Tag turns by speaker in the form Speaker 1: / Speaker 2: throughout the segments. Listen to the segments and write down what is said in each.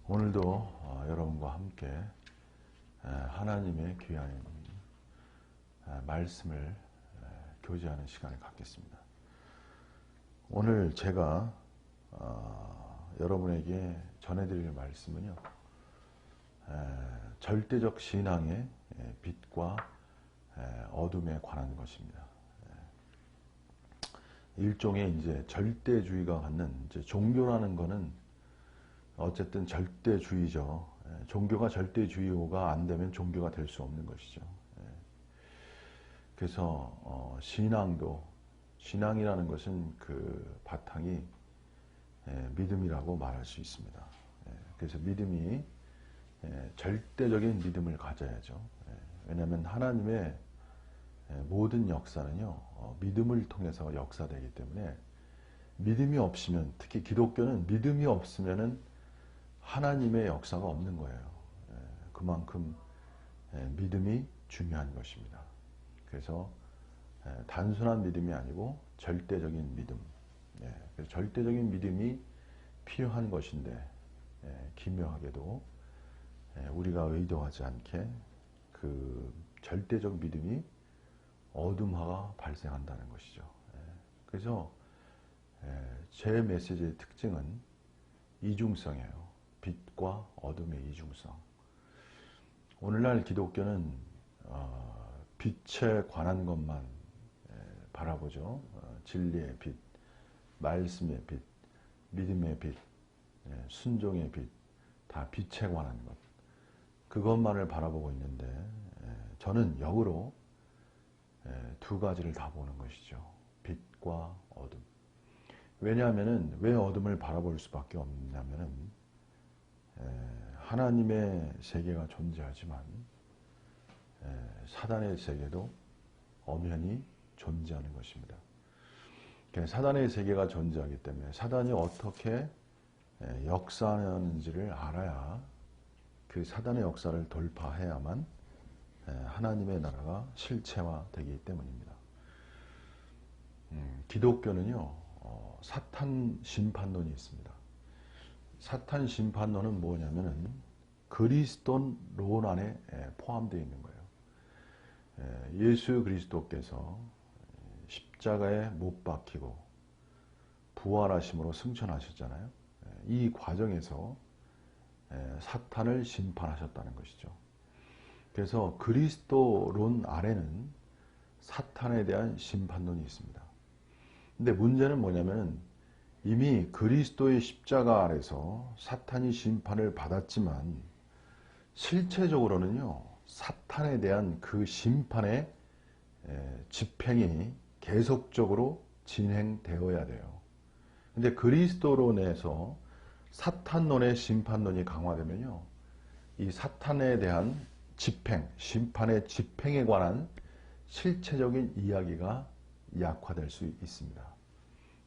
Speaker 1: 오늘도 여러분과 함께 하나님의 귀한 말씀을 교제하는 시간을 갖겠습니다. 오늘 제가 여러분에게 전해드릴 말씀은요, 절대적 신앙의 빛과 어둠에 관한 것입니다. 일종의 이제 절대주의가 갖는 종교라는 것은 어쨌든 절대주의죠. 종교가 절대주의가 안 되면 종교가 될 수 없는 것이죠. 그래서 신앙이라는 것은 그 바탕이 믿음이라고 말할 수 있습니다. 그래서 믿음이 절대적인 믿음을 가져야죠. 왜냐하면 하나님의 모든 역사는요, 믿음을 통해서 역사되기 때문에 믿음이 없으면, 특히 기독교는 믿음이 없으면은 하나님의 역사가 없는 거예요. 그만큼 믿음이 중요한 것입니다. 그래서 단순한 믿음이 아니고 절대적인 믿음. 그래서 절대적인 믿음이 필요한 것인데, 기묘하게도 우리가 의도하지 않게 그 절대적 믿음이 어둠화가 발생한다는 것이죠. 그래서 제 메시지의 특징은 이중성이에요. 빛과 어둠의 이중성. 오늘날 기독교는 빛에 관한 것만 바라보죠. 진리의 빛, 말씀의 빛, 믿음의 빛, 순종의 빛, 다 빛에 관한 것. 그것만을 바라보고 있는데, 저는 역으로 두 가지를 다 보는 것이죠. 빛과 어둠. 왜냐하면은 왜 어둠을 바라볼 수밖에 없냐면은 하나님의 세계가 존재하지만 사단의 세계도 엄연히 존재하는 것입니다. 사단의 세계가 존재하기 때문에 사단이 어떻게 역사하는지를 알아야 그 사단의 역사를 돌파해야만 하나님의 나라가 실체화되기 때문입니다. 기독교는요, 사탄 심판론이 있습니다. 사탄 심판론은 뭐냐면은 그리스도론 안에 포함되어 있는 거예요. 예수 그리스도께서 십자가에 못 박히고 부활하심으로 승천하셨잖아요. 이 과정에서 사탄을 심판하셨다는 것이죠. 그래서 그리스도론 아래는 사탄에 대한 심판론이 있습니다. 근데 문제는 뭐냐면 이미 그리스도의 십자가 아래서 사탄이 심판을 받았지만 실체적으로는요, 사탄에 대한 그 심판의 집행이 계속적으로 진행되어야 돼요. 근데 그리스도론에서 사탄론의 심판론이 강화되면요, 이 사탄에 대한 집행, 심판의 집행에 관한 실체적인 이야기가 약화될 수 있습니다.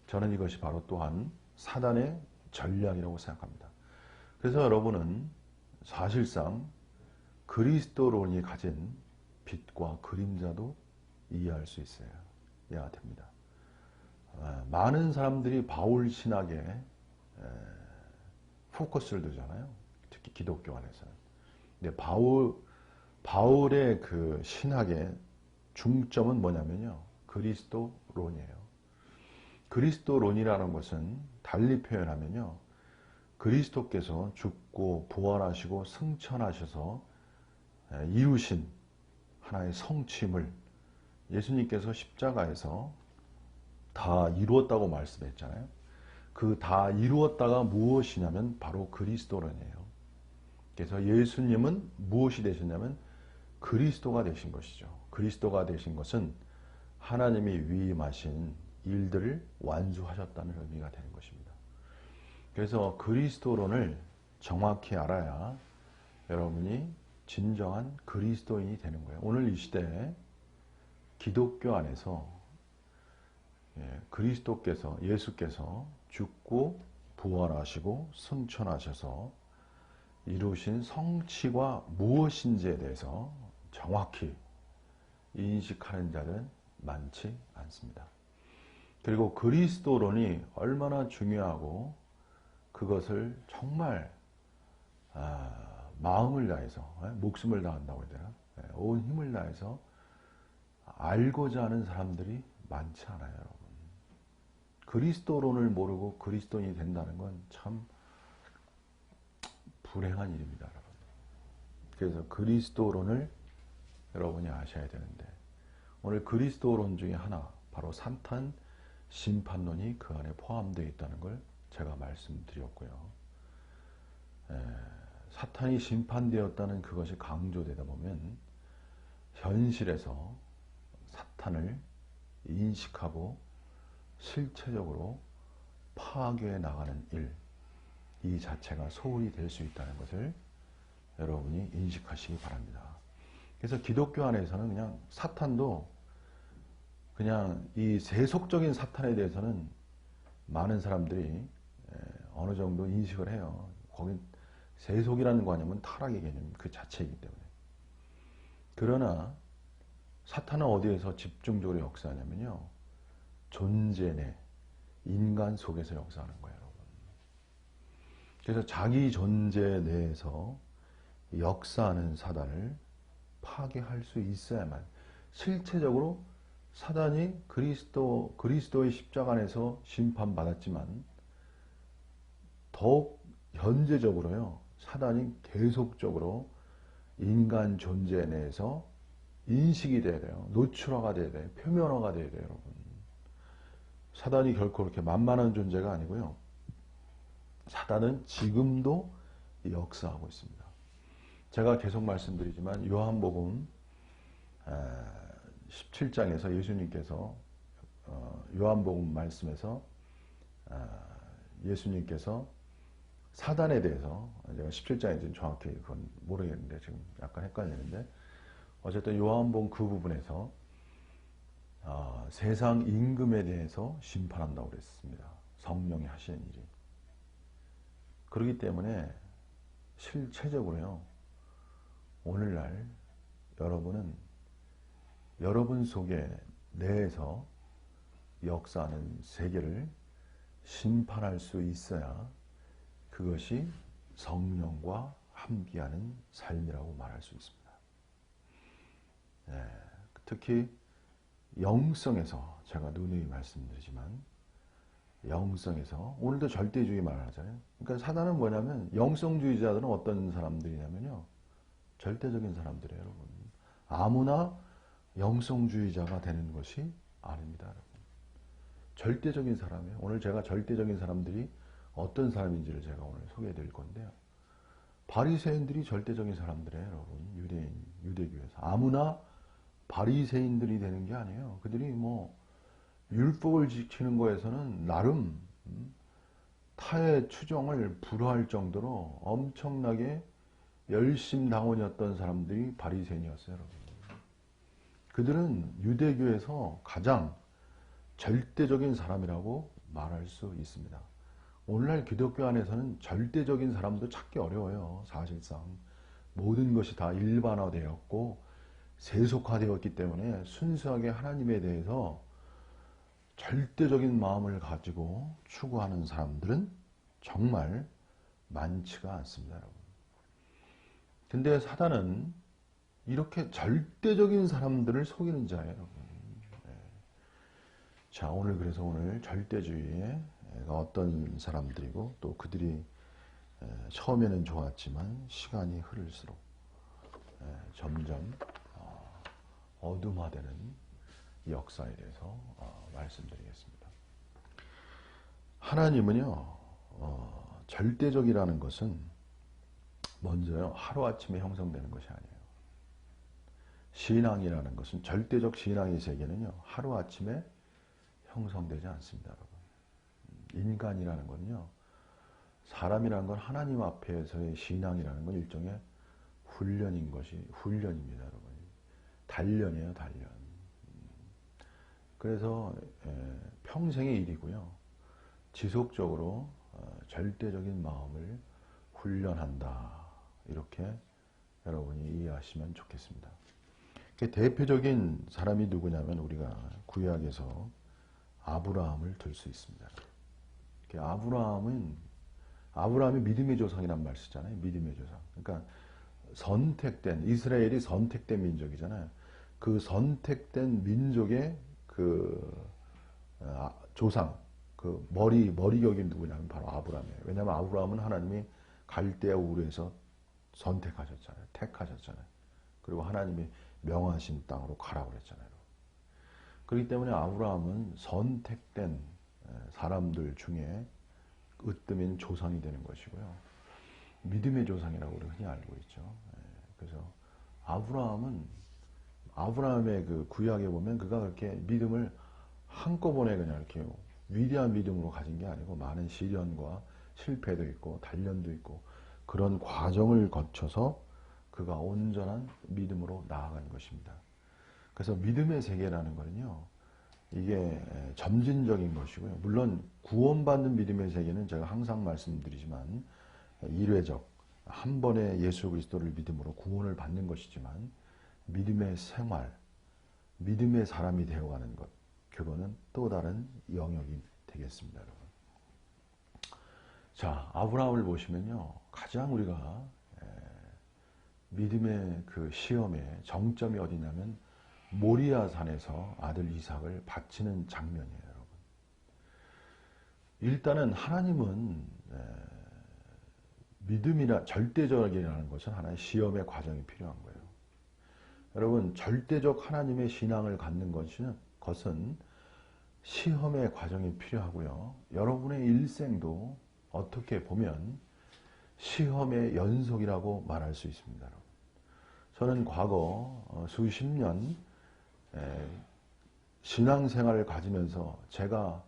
Speaker 1: 저는 이것이 바로 또한 사단의 전략이라고 생각합니다. 그래서 여러분은 사실상 그리스도론이 가진 빛과 그림자도 이해할 수 있어야 됩니다. 많은 사람들이 바울 신학에 포커스를 두잖아요. 특히 기독교 안에서는. 근데 바울의 그 신학의 중점은 뭐냐면요, 그리스도론이에요. 그리스도론이라는 것은 달리 표현하면요, 그리스도께서 죽고 부활하시고 승천하셔서 이루신 하나의 성취물, 예수님께서 십자가에서 다 이루었다고 말씀했잖아요. 그 다 이루었다가 무엇이냐면 바로 그리스도론이에요. 그래서 예수님은 무엇이 되셨냐면 그리스도가 되신 것이죠. 그리스도가 되신 것은 하나님이 위임하신 일들을 완수하셨다는 의미가 되는 것입니다. 그래서 그리스도론을 정확히 알아야 여러분이 진정한 그리스도인이 되는 거예요. 오늘 이 시대에 기독교 안에서 그리스도께서, 예수께서 죽고 부활하시고 승천하셔서 이루신 성취가 무엇인지에 대해서 정확히 인식하는 자는 많지 않습니다. 그리고 그리스도론이 얼마나 중요하고 그것을 정말 마음을 다해서, 목숨을 다한다고 해야 되나? 온 힘을 다해서 알고자 하는 사람들이 많지 않아요, 여러분. 그리스도론을 모르고 그리스도인이 된다는 건 참 불행한 일입니다, 여러분. 그래서 그리스도론을 여러분이 아셔야 되는데, 오늘 그리스도론 중에 하나, 바로 사탄 심판론이 그 안에 포함되어 있다는 걸 제가 말씀드렸고요. 사탄이 심판되었다는 그것이 강조되다 보면 현실에서 사탄을 인식하고 실체적으로 파괴해 나가는 일, 이 자체가 소홀히 될 수 있다는 것을 여러분이 인식하시기 바랍니다. 그래서 기독교 안에서는 그냥 사탄도 그냥 이 세속적인 사탄에 대해서는 많은 사람들이 어느 정도 인식을 해요. 거긴 세속이라는 관념은 타락의 개념 그 자체이기 때문에. 그러나 사탄은 어디에서 집중적으로 역사하냐면요, 존재 내 인간 속에서 역사하는 거예요, 여러분. 그래서 자기 존재 내에서 역사하는 사단을 파괴할 수 있어야만, 실체적으로 사단이 그리스도의 십자가 안에서 심판받았지만 더욱 현재적으로요, 사단이 계속적으로 인간 존재 내에서 인식이 돼야 돼요. 노출화가 돼야 돼요. 표면화가 돼야 돼요, 여러분. 사단이 결코 그렇게 만만한 존재가 아니고요. 사단은 지금도 역사하고 있습니다. 제가 계속 말씀드리지만 요한복음 17장에서 예수님께서 요한복음 말씀에서 예수님께서 사단에 대해서, 제가 17장인지 정확히 그건 모르겠는데 지금 약간 헷갈리는데, 어쨌든 요한복음 그 부분에서 세상 임금에 대해서 심판한다고 그랬습니다. 성령이 하시는 일이. 그렇기 때문에 실체적으로요, 오늘날 여러분은 여러분 속에 내에서 역사하는 세계를 심판할 수 있어야 그것이 성령과 함께하는 삶이라고 말할 수 있습니다. 특히 영성에서, 제가 누누이 말씀드리지만 영성에서, 오늘도 절대주의 말을 하잖아요. 그러니까 사단은 뭐냐면, 영성주의자들은 어떤 사람들이냐면요, 절대적인 사람들이에요, 여러분. 아무나 영성주의자가 되는 것이 아닙니다, 여러분. 절대적인 사람이에요. 오늘 제가 절대적인 사람들이 어떤 사람인지를 제가 오늘 소개해 드릴 건데요. 바리새인들이 절대적인 사람들이에요, 여러분. 유대교에서. 아무나 바리새인들이 되는 게 아니에요. 그들이 율법을 지키는 거에서는 나름 타의 추정을 불허할 정도로 엄청나게 열심당원이었던 사람들이 바리새인이었어요, 여러분. 그들은 유대교에서 가장 절대적인 사람이라고 말할 수 있습니다. 오늘날 기독교 안에서는 절대적인 사람도 찾기 어려워요. 사실상 모든 것이 다 일반화되었고 세속화되었기 때문에 순수하게 하나님에 대해서 절대적인 마음을 가지고 추구하는 사람들은 정말 많지가 않습니다, 여러분. 근데 사단은 이렇게 절대적인 사람들을 속이는 자예요, 여러분. 자, 그래서 오늘 절대주의가 어떤 사람들이고, 또 그들이 처음에는 좋았지만 시간이 흐를수록 점점 어둠화되는 역사에 대해서 말씀드리겠습니다. 하나님은요, 절대적이라는 것은 먼저요, 하루아침에 형성되는 것이 아니에요. 신앙이라는 것은, 절대적 신앙의 세계는요, 하루아침에 형성되지 않습니다, 여러분. 인간이라는 건요, 사람이라는 건 하나님 앞에서의 신앙이라는 건 일종의 훈련입니다, 여러분. 단련이에요, 단련. 그래서 평생의 일이고요, 지속적으로 절대적인 마음을 훈련한다, 이렇게 여러분이 이해하시면 좋겠습니다. 대표적인 사람이 누구냐면, 우리가 구약에서 아브라함을 들 수 있습니다. 아브라함이 믿음의 조상이란 말 쓰잖아요. 믿음의 조상. 그러니까 선택된, 이스라엘이 선택된 민족이잖아요. 그 선택된 민족의 그 조상, 그 머리격이 누구냐면 바로 아브라함이에요. 왜냐하면 아브라함은 하나님이 갈대아 우르에서 선택하셨잖아요. 택하셨잖아요. 그리고 하나님이 명하신 땅으로 가라고 그랬잖아요. 그렇기 때문에 아브라함은 선택된 사람들 중에 으뜸인 조상이 되는 것이고요. 믿음의 조상이라고 우리가 흔히 알고 있죠. 그래서 아브라함의 그 구약에 보면 그가 그렇게 믿음을 한꺼번에 그냥 이렇게 위대한 믿음으로 가진 게 아니고 많은 시련과 실패도 있고 단련도 있고 그런 과정을 거쳐서 그가 온전한 믿음으로 나아간 것입니다. 그래서 믿음의 세계라는 거는요, 이게 점진적인 것이고요. 물론 구원받는 믿음의 세계는 제가 항상 말씀드리지만 일회적, 한 번에 예수 그리스도를 믿음으로 구원을 받는 것이지만 믿음의 생활, 믿음의 사람이 되어가는 것, 그거는 또 다른 영역이 되겠습니다, 여러분. 자, 아브라함을 보시면요, 가장 우리가 믿음의 그 시험의 정점이 어디냐면 모리아 산에서 아들 이삭을 바치는 장면이에요, 여러분. 일단은 하나님은 믿음이나 절대적이라는 것은 하나의 시험의 과정이 필요한 거예요. 여러분, 절대적 하나님의 신앙을 갖는 것은 시험의 과정이 필요하고요. 여러분의 일생도 어떻게 보면 시험의 연속이라고 말할 수 있습니다, 여러분. 저는 과거 수십 년 신앙생활을 가지면서 제가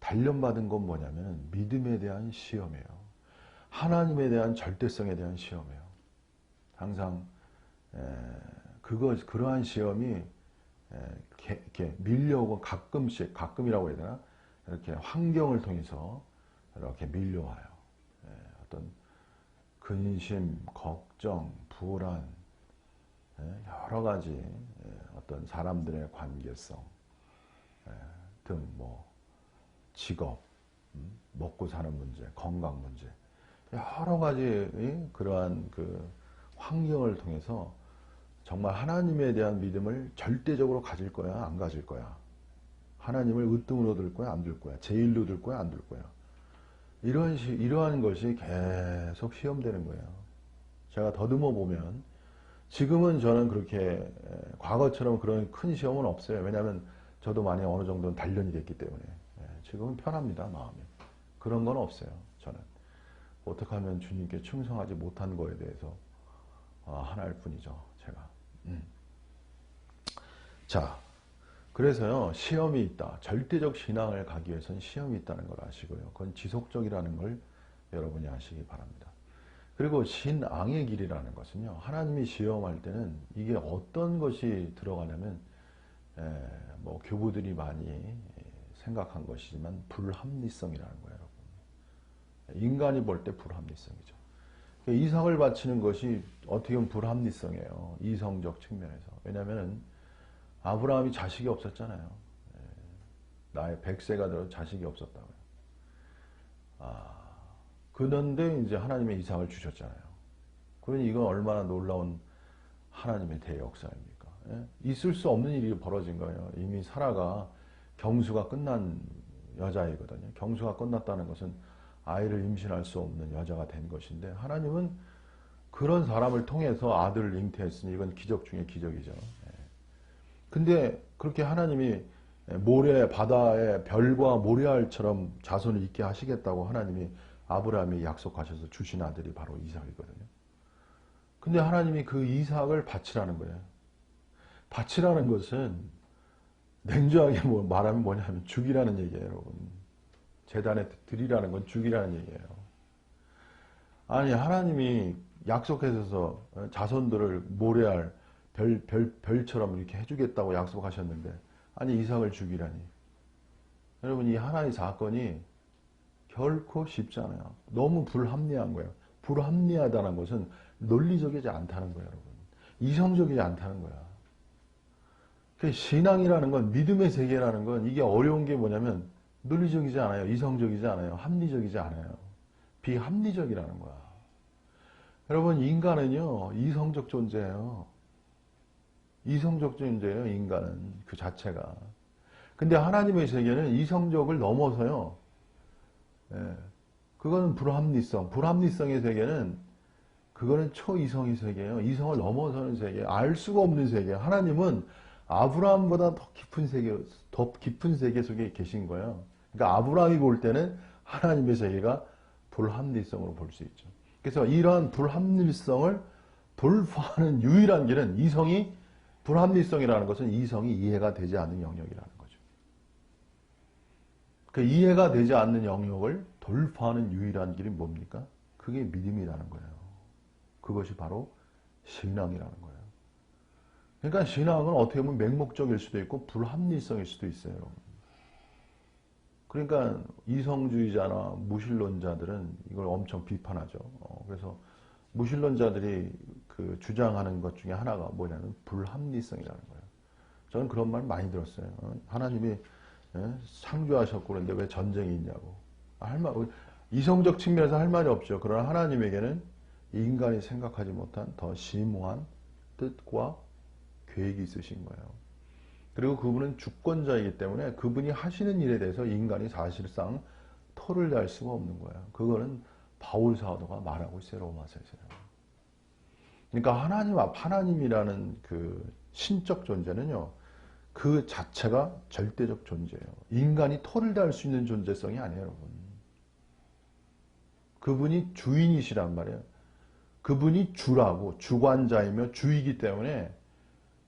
Speaker 1: 단련받은 건 뭐냐면 믿음에 대한 시험이에요. 하나님에 대한 절대성에 대한 시험이에요. 항상 그러한 시험이 이렇게 밀려오고 가끔이라고 해야 되나? 이렇게 환경을 통해서 이렇게 밀려와요. 어떤 근심, 걱정, 불안, 여러 가지 어떤 사람들의 관계성 등 직업, 먹고 사는 문제, 건강 문제, 여러 가지 그러한 그 환경을 통해서 정말 하나님에 대한 믿음을 절대적으로 가질 거야, 안 가질 거야. 하나님을 으뜸으로 들 거야, 안 들 거야. 제일로 들 거야, 안 들 거야. 이러한 것이 계속 시험되는 거예요. 제가 더듬어 보면 지금은 저는 그렇게 과거처럼 그런 큰 시험은 없어요. 왜냐하면 저도 많이 어느 정도는 단련이 됐기 때문에 지금은 편합니다, 마음이. 그런 건 없어요, 저는. 어떻게 하면 주님께 충성하지 못한 거에 대해서 하나일 뿐이죠, 제가. 자, 그래서요, 시험이 있다. 절대적 신앙을 가기 위해서는 시험이 있다는 걸 아시고요. 그건 지속적이라는 걸 여러분이 아시기 바랍니다. 그리고 신앙의 길이라는 것은요, 하나님이 시험할 때는 이게 어떤 것이 들어가냐면, 교부들이 많이 생각한 것이지만, 불합리성이라는 거예요, 여러분. 인간이 볼 때 불합리성이죠. 이삭을 바치는 것이 어떻게 보면 불합리성이에요. 이성적 측면에서. 왜냐하면 아브라함이 자식이 없었잖아요. 나의 100세가 들어 자식이 없었다고요. 그런데 이제 하나님의 이삭을 주셨잖아요. 그러니 이건 얼마나 놀라운 하나님의 대역사입니까? 있을 수 없는 일이 벌어진 거예요. 이미 사라가 경수가 끝난 여자이거든요. 경수가 끝났다는 것은 아이를 임신할 수 없는 여자가 된 것인데 하나님은 그런 사람을 통해서 아들을 잉태했으니 이건 기적 중에 기적이죠. 근데 그렇게 하나님이 바다에 별과 모래알처럼 자손을 있게 하시겠다고 하나님이 아브라함이 약속하셔서 주신 아들이 바로 이삭이거든요. 근데 하나님이 그 이삭을 바치라는 거예요. 바치라는 것은 냉정하게 말하면 뭐냐면 죽이라는 얘기예요, 여러분. 제단에 드리라는 건 죽이라는 얘기예요. 아니, 하나님이 약속해서 자손들을 모래알, 별처럼 이렇게 해주겠다고 약속하셨는데, 아니, 이삭을 죽이라니. 여러분, 이 하나의 사건이 결코 쉽지 않아요. 너무 불합리한 거예요. 불합리하다는 것은 논리적이지 않다는 거예요, 여러분. 이성적이지 않다는 거야. 신앙이라는 건, 믿음의 세계라는 건 이게 어려운 게 뭐냐면 논리적이지 않아요. 이성적이지 않아요. 합리적이지 않아요. 비합리적이라는 거야. 여러분, 인간은요, 이성적 존재예요. 이성적 존재예요, 인간은. 그 자체가. 근데 하나님의 세계는 이성적을 넘어서요. 예, 그거는 불합리성. 불합리성의 세계는 그거는 초이성의 세계예요. 이성을 넘어서는 세계. 알 수가 없는 세계. 하나님은 아브라함보다 더 깊은 세계 속에 계신 거예요. 그러니까 아브라함이 볼 때는 하나님의 세계가 불합리성으로 볼 수 있죠. 그래서 이러한 불합리성을 돌파하는 유일한 길은 불합리성이라는 것은 이성이 이해가 되지 않는 영역이라는 거죠. 그 이해가 되지 않는 영역을 돌파하는 유일한 길이 뭡니까? 그게 믿음이라는 거예요. 그것이 바로 신앙이라는 거예요. 그러니까 신앙은 어떻게 보면 맹목적일 수도 있고 불합리성일 수도 있어요. 그러니까 이성주의자나 무신론자들은 이걸 엄청 비판하죠. 그래서 무신론자들이 그 주장하는 것 중에 하나가 뭐냐면 불합리성이라는 거예요. 저는 그런 말 많이 들었어요. 하나님이 창조하셨고 그런데 왜 전쟁이 있냐고. 이성적 측면에서 할 말이 없죠. 그러나 하나님에게는 인간이 생각하지 못한 더 심오한 뜻과 계획이 있으신 거예요. 그리고 그분은 주권자이기 때문에 그분이 하시는 일에 대해서 인간이 사실상 토를 달 수가 없는 거예요. 그거는 바울 사도가 말하고 있어요. 로마서에서요. 그러니까 하나님이라는 그 신적 존재는요. 그 자체가 절대적 존재예요. 인간이 토를 달 수 있는 존재성이 아니에요, 여러분. 그분이 주인이시란 말이에요. 그분이 주라고 주관자이며 주이기 때문에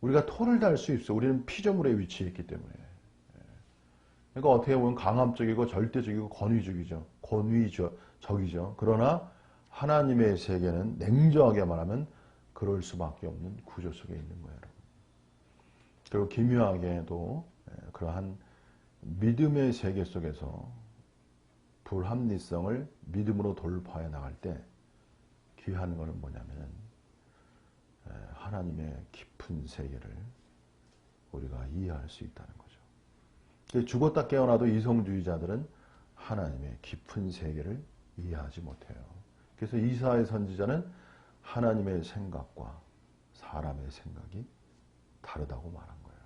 Speaker 1: 우리가 토를 달 수 있어. 우리는 피조물에 위치해 있기 때문에. 그러니까 어떻게 보면 강압적이고 절대적이고 권위적이죠. 그러나 하나님의 세계는 냉정하게 말하면 그럴 수밖에 없는 구조 속에 있는 거예요. 그리고 기묘하게도 그러한 믿음의 세계 속에서 불합리성을 믿음으로 돌파해 나갈 때 귀한 것은 뭐냐면 하나님의 깊은 세계를 우리가 이해할 수 있다는 거죠. 죽었다 깨어나도 이성주의자들은 하나님의 깊은 세계를 이해하지 못해요. 그래서 이사야 선지자는 하나님의 생각과 사람의 생각이 다르다고 말한 거예요.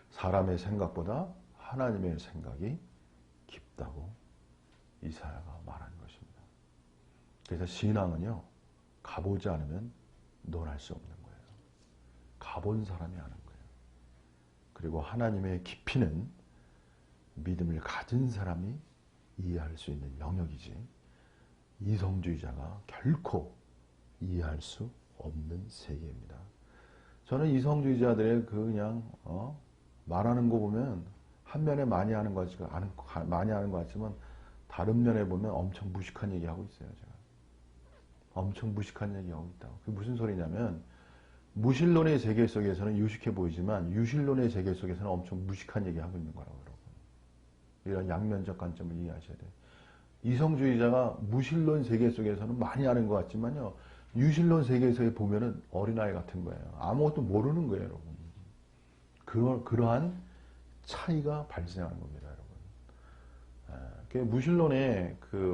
Speaker 1: 사람의 생각보다 하나님의 생각이 깊다고 이사야가 말한 것입니다. 그래서 신앙은요, 가보지 않으면 논할 수 없는 거예요. 가본 사람이 아는 거예요. 그리고 하나님의 깊이는 믿음을 가진 사람이 이해할 수 있는 영역이지 이성주의자가 결코 이해할 수 없는 세계입니다. 저는 이성주의자들의 그냥 말하는 거 보면 한 면에 많이 하는 것 같지만 다른 면에 보면 엄청 무식한 얘기하고 있어요. 제가 엄청 무식한 얘기하고 있다고. 그게 무슨 소리냐면 무신론의 세계 속에서는 유식해 보이지만 유신론의 세계 속에서는 엄청 무식한 얘기하고 있는 거라고 여러분. 이런 양면적 관점을 이해하셔야 돼요. 이성주의자가 무신론 세계 속에서는 많이 아는 것 같지만요. 유신론 세계에서 보면은 어린아이 같은 거예요. 아무것도 모르는 거예요, 여러분. 그러한 차이가 발생하는 겁니다, 여러분.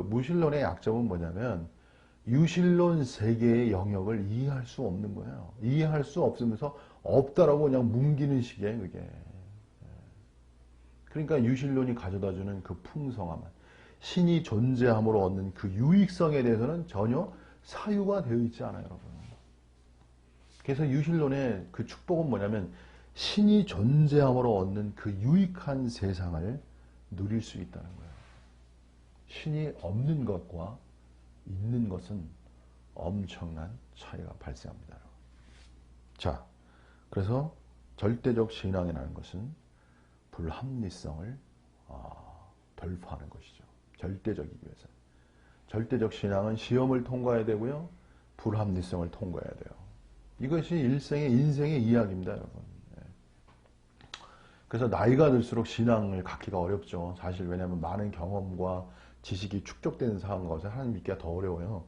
Speaker 1: 무신론의 약점은 뭐냐면 유신론 세계의 영역을 이해할 수 없는 거예요. 이해할 수 없으면서 없다라고 그냥 뭉기는 식이에요, 그게. 그러니까 유신론이 가져다주는 그 풍성함, 신이 존재함으로 얻는 그 유익성에 대해서는 전혀 사유가 되어 있지 않아요, 여러분. 그래서 유신론의 그 축복은 뭐냐면 신이 존재함으로 얻는 그 유익한 세상을 누릴 수 있다는 거예요. 신이 없는 것과 있는 것은 엄청난 차이가 발생합니다. 자, 그래서 절대적 신앙이라는 것은 불합리성을 돌파하는 것이죠. 절대적이기 위해서. 절대적 신앙은 시험을 통과해야 되고요. 불합리성을 통과해야 돼요. 이것이 인생의 이야기입니다, 여러분. 그래서 나이가 들수록 신앙을 갖기가 어렵죠. 사실 왜냐하면 많은 경험과 지식이 축적되는 상황에서 하나님 믿기가 더 어려워요.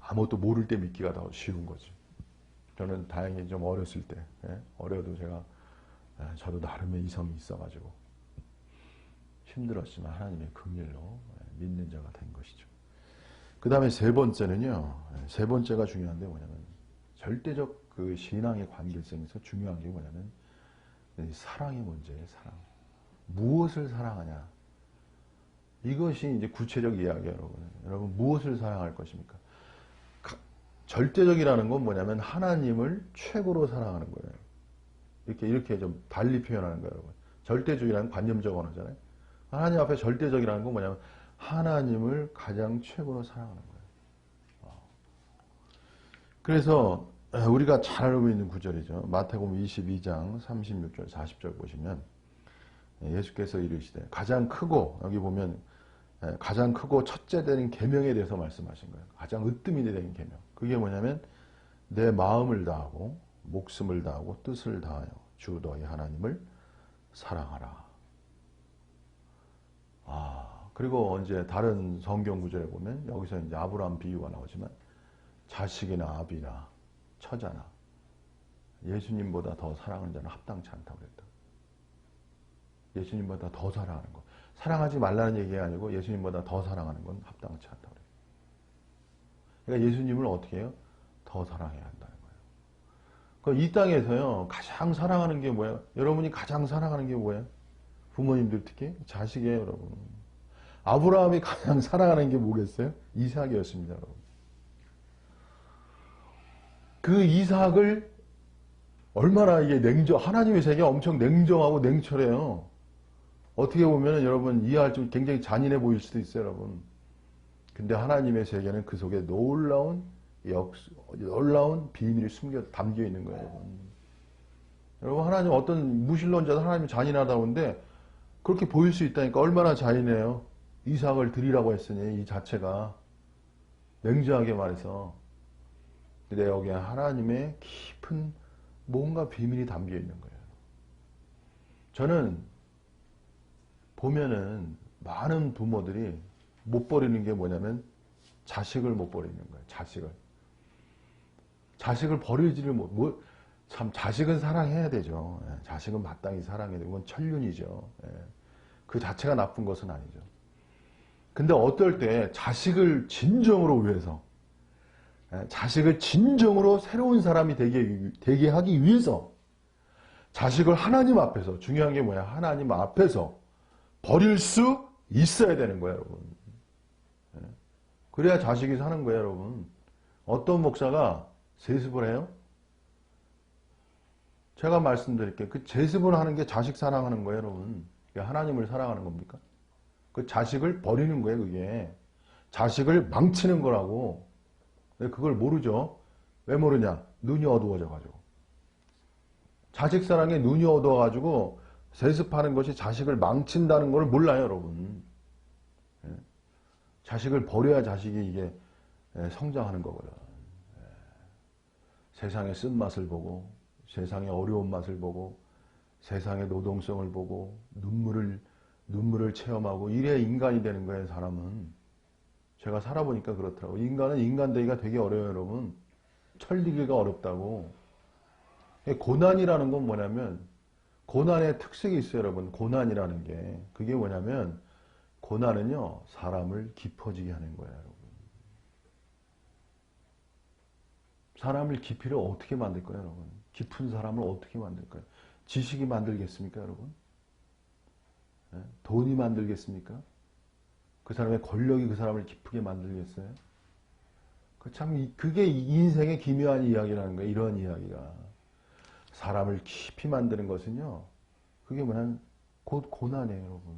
Speaker 1: 아무것도 모를 때 믿기가 더 쉬운 거지. 저는 다행히 좀 어렸을 때, 어려도 저도 나름의 이성이 있어가지고 힘들었지만 하나님의 긍휼로 믿는 자가 된 것이죠. 그 다음에 세 번째는요. 세 번째가 중요한데 뭐냐면 절대적 그 신앙의 관계성에서 중요한 게 뭐냐면 사랑이 문제예요. 사랑. 무엇을 사랑하냐. 이것이 이제 구체적 이야기예요, 여러분. 여러분 무엇을 사랑할 것입니까? 절대적이라는 건 뭐냐면 하나님을 최고로 사랑하는 거예요. 이렇게 좀 달리 표현하는 거예요, 여러분. 절대적이라는 관념적 언어잖아요. 하나님 앞에 절대적이라는 건 뭐냐면 하나님을 가장 최고로 사랑하는 거예요. 그래서 우리가 잘 알고 있는 구절이죠. 마태복음 22장 36절 40절 보시면 예수께서 이르시되 가장 크고 여기 보면 가장 크고 첫째 되는 계명에 대해서 말씀하신 거예요. 가장 으뜸이 되는 계명. 그게 뭐냐면 내 마음을 다하고 목숨을 다하고 뜻을 다하여 주 너희 하나님을 사랑하라. 그리고 언제 다른 성경 구절에 보면 여기서 이제 아브라함 비유가 나오지만 자식이나 아비나 처자나 예수님보다 더 사랑하는 자는 합당치 않다고 그랬다. 예수님보다 더 사랑하는 것. 사랑하지 말라는 얘기가 아니고 예수님보다 더 사랑하는 건 합당치 않다고 그래요. 그러니까 예수님을 어떻게 해요? 더 사랑해야 한다는 거예요. 그러니까 이 땅에서요, 가장 사랑하는 게 뭐예요? 여러분이 가장 사랑하는 게 뭐예요? 부모님들 특히 자식이에요, 여러분. 아브라함이 가장 사랑하는 게 뭐겠어요? 이삭이었습니다, 여러분. 그 이삭을 얼마나 이게 하나님의 세계가 엄청 냉정하고 냉철해요. 어떻게 보면 여러분 이해할 좀 굉장히 잔인해 보일 수도 있어요, 여러분. 근데 하나님의 세계는 그 속에 놀라운 비밀이 담겨 있는 거예요, 여러분. 여러분, 하나님 어떤 무신론자도 하나님이 잔인하다고 하는데 그렇게 보일 수 있다니까 얼마나 잔인해요. 이삭을 드리라고 했으니 이 자체가 냉정하게 말해서. 근데 여기에 하나님의 깊은 뭔가 비밀이 담겨 있는 거예요. 저는 보면은 많은 부모들이 못 버리는 게 뭐냐면 자식을 못 버리는 거예요. 자식을 버리지를 참 자식은 사랑해야 되죠. 자식은 마땅히 사랑해야 되고 그건 천륜이죠. 그 자체가 나쁜 것은 아니죠. 근데 어떨 때 자식을 진정으로 위해서 자식을 진정으로 새로운 사람이 되게 하기 위해서 자식을 하나님 앞에서 중요한 게 뭐야? 하나님 앞에서 버릴 수 있어야 되는 거예요, 여러분. 그래야 자식이 사는 거예요, 여러분. 어떤 목사가 세습을 해요? 제가 말씀드릴게요. 그 세습을 하는 게 자식 사랑하는 거예요, 여러분. 하나님을 사랑하는 겁니까? 그 자식을 버리는 거예요, 그게. 자식을 망치는 거라고. 그걸 모르죠. 왜 모르냐? 눈이 어두워져가지고. 자식 사랑에 눈이 어두워가지고 세습하는 것이 자식을 망친다는 걸 몰라요, 여러분. 자식을 버려야 자식이 이게 성장하는 거거든. 세상의 쓴맛을 보고, 세상의 어려운 맛을 보고, 세상의 노동성을 보고, 눈물을 체험하고, 이래야 인간이 되는 거예요, 사람은. 제가 살아보니까 그렇더라고요. 인간은 인간되기가 되게 어려워요, 여러분. 철리기가 어렵다고. 고난이라는 건 뭐냐면, 고난의 특색이 있어요, 여러분. 고난이라는 게. 그게 뭐냐면, 고난은요, 사람을 깊어지게 하는 거예요, 여러분. 사람을 깊이를 어떻게 만들 거예요, 여러분? 깊은 사람을 어떻게 만들 거예요? 지식이 만들겠습니까, 여러분? 돈이 만들겠습니까? 그 사람의 권력이 그 사람을 깊게 만들겠어요? 그게 인생의 기묘한 이야기라는 거예요, 이런 이야기가. 사람을 깊이 만드는 것은요, 그게 뭐냐면, 곧 고난이에요, 여러분.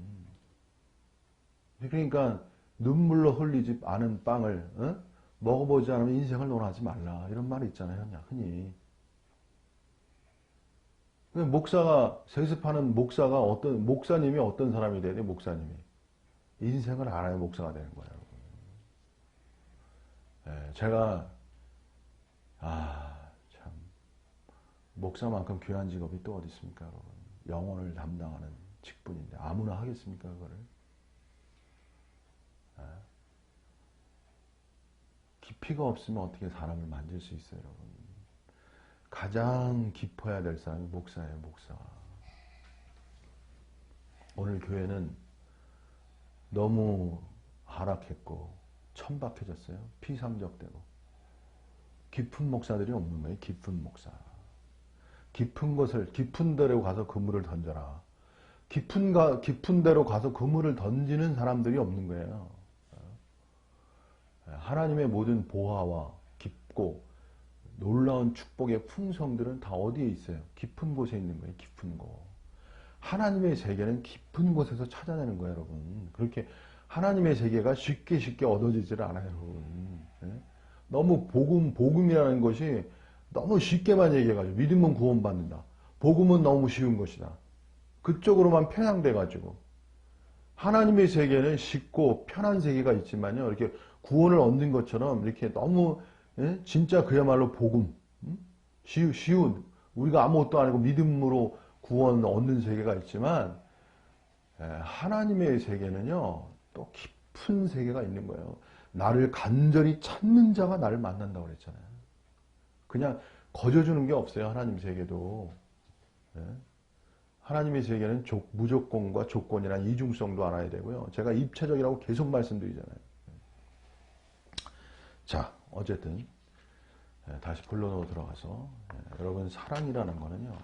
Speaker 1: 그러니까, 눈물로 흘리지 않은 빵을, 먹어보지 않으면 인생을 논하지 말라. 이런 말이 있잖아요, 흔히. 세습하는 목사님이 어떤 사람이 돼야 돼, 목사님이. 인생을 알아야 목사가 되는 거예요, 여러분. 제가, 참, 목사만큼 귀한 직업이 또 어디 있습니까, 여러분. 영혼을 담당하는 직분인데, 아무나 하겠습니까, 그거를? 깊이가 없으면 어떻게 사람을 만질 수 있어요, 여러분. 가장 깊어야 될 사람이 목사예요, 목사. 오늘 교회는 너무 하락했고 천박해졌어요. 피상적되고. 깊은 목사들이 없는 거예요. 깊은 목사. 깊은 데로 가서 그물을 던져라. 깊은 데로 가서 그물을 던지는 사람들이 없는 거예요. 하나님의 모든 보화와 깊고 놀라운 축복의 풍성들은 다 어디에 있어요? 깊은 곳에 있는 거예요. 깊은 곳. 하나님의 세계는 깊은 곳에서 찾아내는 거예요, 여러분. 그렇게 하나님의 세계가 쉽게 얻어지질 않아요, 여러분. 너무 복음이라는 것이 너무 쉽게만 얘기해가지고 믿으면 구원받는다. 복음은 너무 쉬운 것이다. 그쪽으로만 편향돼가지고 하나님의 세계는 쉽고 편한 세계가 있지만요. 이렇게 구원을 얻는 것처럼 이렇게 너무 진짜 그야말로 복음, 쉬운 우리가 아무것도 아니고 믿음으로 구원 얻는 세계가 있지만 하나님의 세계는요. 또 깊은 세계가 있는 거예요. 나를 간절히 찾는 자가 나를 만난다고 그랬잖아요. 그냥 거저주는 게 없어요. 하나님 세계도. 하나님의 세계는 무조건과 조건이란 이중성도 알아야 되고요. 제가 입체적이라고 계속 말씀드리잖아요. 자, 어쨌든 다시 본론으로 들어가서 여러분 사랑이라는 거는요.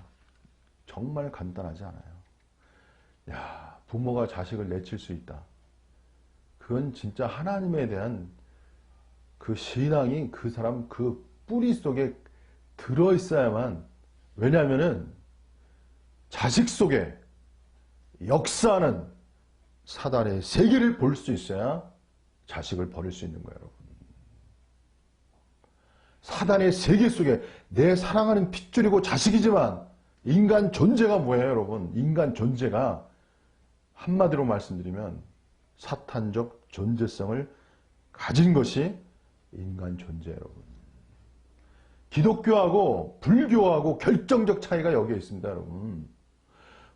Speaker 1: 정말 간단하지 않아요. 야, 부모가 자식을 내칠 수 있다. 그건 진짜 하나님에 대한 그 신앙이 그 사람 그 뿌리 속에 들어있어야만. 왜냐하면은 자식 속에 역사하는 사단의 세계를 볼 수 있어야 자식을 버릴 수 있는 거예요, 여러분. 사단의 세계 속에 내 사랑하는 핏줄이고 자식이지만 인간 존재가 뭐예요, 여러분? 인간 존재가 한마디로 말씀드리면 사탄적 존재성을 가진 것이 인간 존재예요, 여러분. 기독교하고 불교하고 결정적 차이가 여기에 있습니다, 여러분.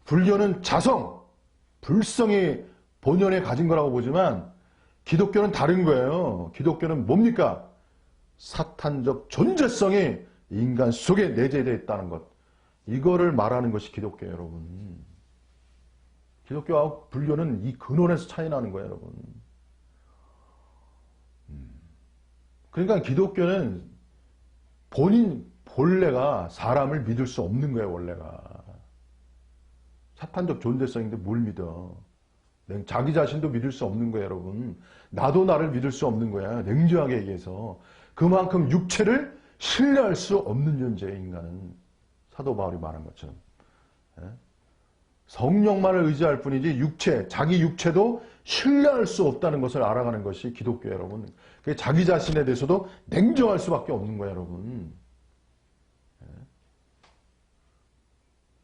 Speaker 1: 불교는 자성, 불성이 본연에 가진 거라고 보지만 기독교는 다른 거예요. 기독교는 뭡니까? 사탄적 존재성이 인간 속에 내재되어 있다는 것. 이거를 말하는 것이 기독교예요, 여러분. 기독교와 불교는 이 근원에서 차이 나는 거예요, 여러분. 그러니까 기독교는 본래가 사람을 믿을 수 없는 거예요, 원래가. 사탄적 존재성인데 뭘 믿어? 자기 자신도 믿을 수 없는 거예요, 여러분. 나도 나를 믿을 수 없는 거야, 냉정하게 얘기해서. 그만큼 육체를 신뢰할 수 없는 존재예요, 인간은. 사도 바울이 말한 것처럼. 성령만을 의지할 뿐이지 자기 육체도 신뢰할 수 없다는 것을 알아가는 것이 기독교예요, 여러분. 자기 자신에 대해서도 냉정할 수밖에 없는 거예요, 여러분.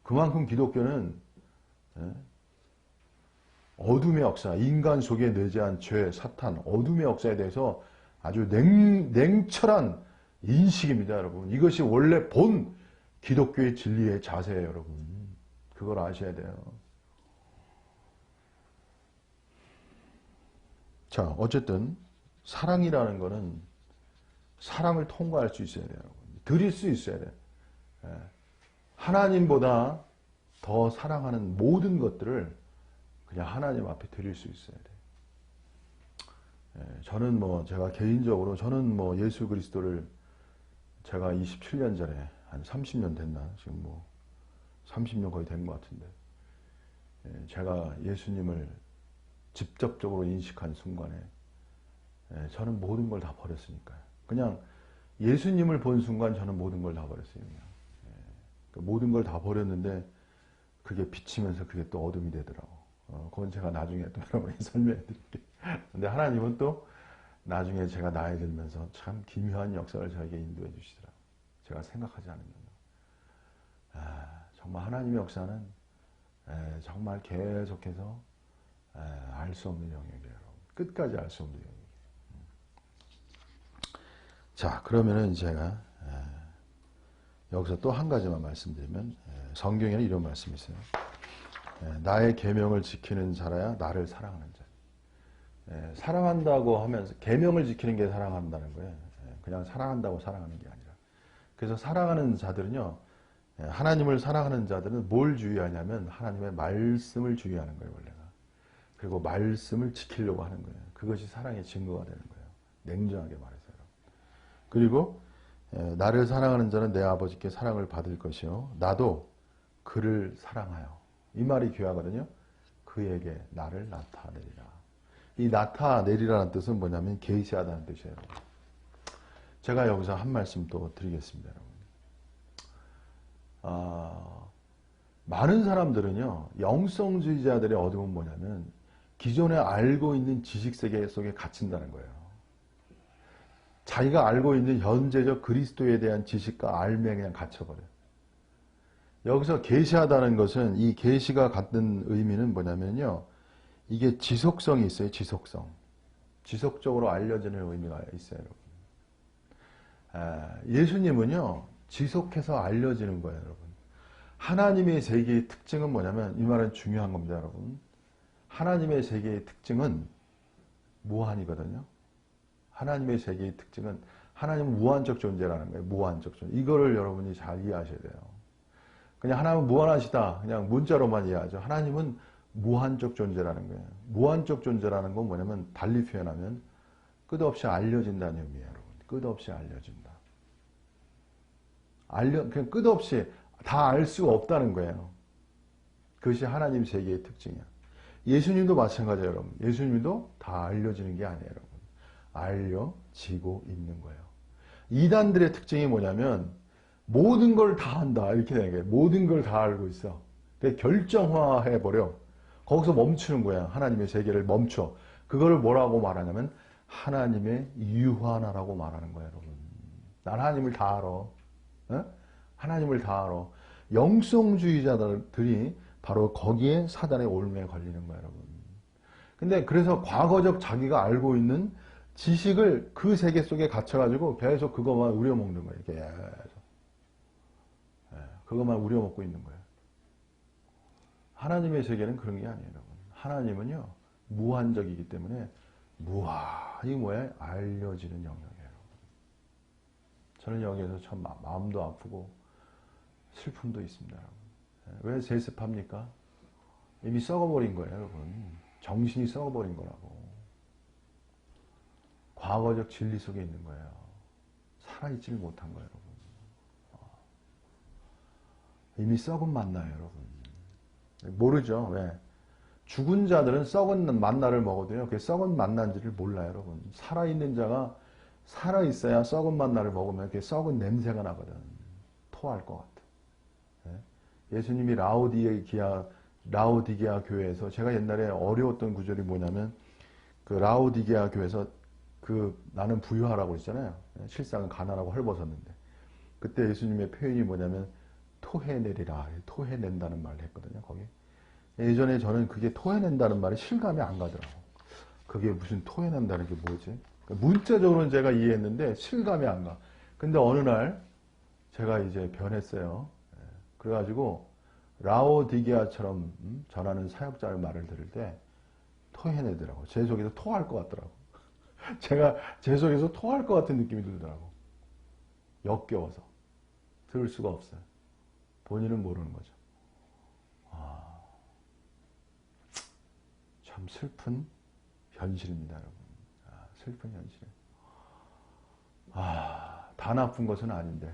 Speaker 1: 그만큼 기독교는 어둠의 역사, 인간 속에 내재한 죄, 사탄, 어둠의 역사에 대해서 아주 냉철한 인식입니다, 여러분. 이것이 원래 본 기독교의 진리의 자세예요, 여러분. 그걸 아셔야 돼요. 자, 어쨌든 사랑이라는 거는 사람을 통과할 수 있어야 돼요, 여러분. 드릴 수 있어야 돼요. 하나님보다 더 사랑하는 모든 것들을 그냥 하나님 앞에 드릴 수 있어야 돼요. 저는 제가 개인적으로 예수 그리스도를 제가 27년 전에 한 30년 됐나? 지금 30년 거의 된 것 같은데. 제가 예수님을 직접적으로 인식한 순간에 저는 모든 걸 다 버렸으니까요. 그냥 예수님을 본 순간 저는 모든 걸 다 버렸어요. 모든 걸 다 버렸는데 그게 비치면서 그게 또 어둠이 되더라고. 그건 제가 나중에 또 여러분에게 설명해 드릴게요. 근데 하나님은 또 나중에 제가 나이 들면서 참 기묘한 역사를 저에게 인도해 주시더라고요. 제가 생각하지 않으면. 정말 하나님의 역사는 정말 계속해서 알 수 없는 영역이에요. 여러분. 끝까지 알 수 없는 영역이에요. 자, 그러면은 제가 여기서 또 한 가지만 말씀드리면 성경에는 이런 말씀이 있어요. 나의 계명을 지키는 자라야 나를 사랑하는 자. 사랑한다고 하면서 계명을 지키는 게 사랑한다는 거예요. 그냥 사랑한다고 사랑하는 게 아니라. 그래서 사랑하는 자들은요. 하나님을 사랑하는 자들은 뭘 주의하냐면 하나님의 말씀을 주의하는 거예요, 원래가. 그리고 말씀을 지키려고 하는 거예요. 그것이 사랑의 증거가 되는 거예요. 냉정하게 말해서요. 그리고 나를 사랑하는 자는 내 아버지께 사랑을 받을 것이요 나도 그를 사랑하여. 이 말이 귀하거든요. 그에게 나를 나타내리라. 이 나타내리라는 뜻은 뭐냐면 계시하다는 뜻이에요. 제가 여기서 한 말씀 또 드리겠습니다. 여러분. 많은 사람들은요. 영성주의자들의 어둠은 뭐냐면 기존에 알고 있는 지식세계 속에 갇힌다는 거예요. 자기가 알고 있는 현재적 그리스도에 대한 지식과 알매 그냥 갇혀버려요. 여기서 계시하다는 것은 이 계시가 갖는 의미는 뭐냐면요. 이게 지속성이 있어요. 지속성. 지속적으로 알려지는 의미가 있어요. 예수님은요. 지속해서 알려지는 거예요. 여러분. 하나님의 세계의 특징은 뭐냐면 이 말은 중요한 겁니다. 여러분. 하나님의 세계의 특징은 무한이거든요. 하나님의 세계의 특징은 하나님은 무한적 존재라는 거예요. 무한적 존재. 이거를 여러분이 잘 이해하셔야 돼요. 그냥 하나님은 무한하시다. 그냥 문자로만 이해하죠. 하나님은 무한적 존재라는 거예요. 무한적 존재라는 건 뭐냐면 달리 표현하면 끝없이 알려진다는 의미예요. 여러분. 끝없이 알려진다. 그냥 끝없이 다 알 수가 없다는 거예요. 그것이 하나님 세계의 특징이야. 예수님도 마찬가지예요. 여러분. 예수님도 다 알려지는 게 아니에요. 여러분. 알려지고 있는 거예요. 이단들의 특징이 뭐냐면 모든 걸 다 안다 이렇게 되는 거예요. 모든 걸 다 알고 있어. 결정화해버려. 거기서 멈추는 거야. 하나님의 세계를 멈춰. 그거를 뭐라고 말하냐면 하나님의 유한하라고 말하는 거예요. 여러분. 난 하나님을 다 알아. 어? 하나님을 다 알아. 영성주의자들이 바로 거기에 사단의 올매에 걸리는 거예요. 여러분. 근데 그래서 과거적 자기가 알고 있는 지식을 그 세계 속에 갇혀가지고 계속 그것만 우려먹는 거예요. 계속. 그것만 우려먹고 있는 거예요. 하나님의 세계는 그런 게 아니에요. 여러분. 하나님은요. 무한적이기 때문에 무한히 뭐에 알려지는 영역이에요. 저는 여기에서 참 마음도 아프고 슬픔도 있습니다. 여러분. 왜 세습합니까? 이미 썩어버린 거예요. 여러분. 정신이 썩어버린 거라고. 과거적 진리 속에 있는 거예요. 살아있지를 못한 거예요. 여러분. 이미 썩은 만나요. 여러분. 모르죠. 왜? 죽은 자들은 썩은 만나를 먹어도요. 그게 썩은 만나인지를 몰라요. 여러분. 살아있는 자가 살아있어야 썩은 만나를 먹으면 그게 썩은 냄새가 나거든. 토할 것 같아. 예수님이 라오디게아 교회에서 제가 옛날에 어려웠던 구절이 뭐냐면 그 라오디게아 교회에서 나는 부유하라고 했잖아요. 실상은 가난하고 헐벗었는데 그때 예수님의 표현이 뭐냐면 토해내리라. 토해낸다는 말을 했거든요. 거기. 예전에 저는 그게 토해낸다는 말이 실감이 안 가더라고. 그게 무슨 토해낸다는 게 뭐지? 문자적으로는 제가 이해했는데 실감이 안 가. 근데 어느 날 제가 이제 변했어요. 그래가지고 라오디게아처럼 전하는 사역자의 말을 들을 때 토해내더라고. 제 속에서 토할 것 같더라고. 제가 제 속에서 토할 것 같은 느낌이 들더라고. 역겨워서. 들을 수가 없어요. 본인은 모르는 거죠. 참 슬픈 현실입니다, 여러분. 슬픈 현실. 다 나쁜 것은 아닌데